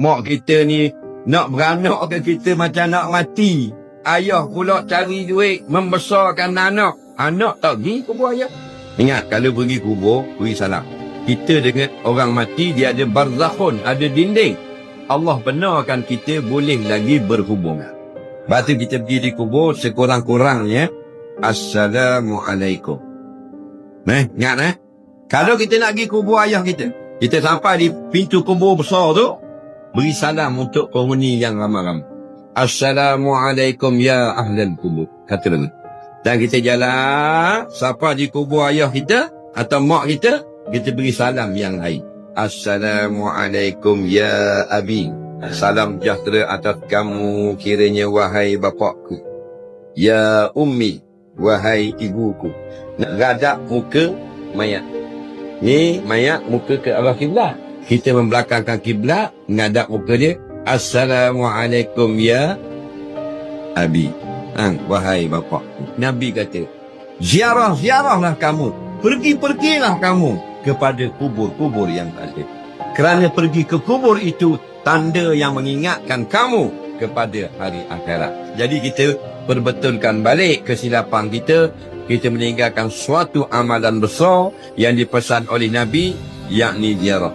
Mak kita ni nak beranak ke kita macam nak mati. Ayah pula cari duit membesarkan anak. Anak tak pergi kubur ayah. Ingat, kalau pergi kubur, beri salam. Kita dengan orang mati, dia ada barzakhun, ada dinding. Allah benarkan kita boleh lagi berhubung. Lepas tu kita pergi di kubur, sekurang-kurangnya, Assalamualaikum. Ingat Kalau kita nak pergi kubur ayah kita, kita sampai di pintu kubur besar tu, beri salam untuk penghuni yang ramai-ramai. Assalamualaikum ya ahlal kubur. Kata dulu. Dan kita jalan, sampai di kubur ayah kita, atau mak kita, kita beri salam yang lain. Assalamualaikum ya abi. Salam sejahtera atas kamu kiranya wahai bapakku. Ya ummi, wahai ibuku. Nak gadap muka mayat. Ni mayat muka ke arah kiblat. Kita membelakangkan kiblat, ngadap muka dia. Assalamualaikum ya abi. Wahai bapak. Nabi kata, ziarah-ziarahlah kamu. Pergi-pergilah kamu kepada kubur-kubur yang ada. Kerana pergi ke kubur itu tanda yang mengingatkan kamu kepada hari akhirat. Jadi kita perbetulkan balik kesilapan kita. Kita meninggalkan suatu amalan besar yang dipesan oleh Nabi, yakni ziarah.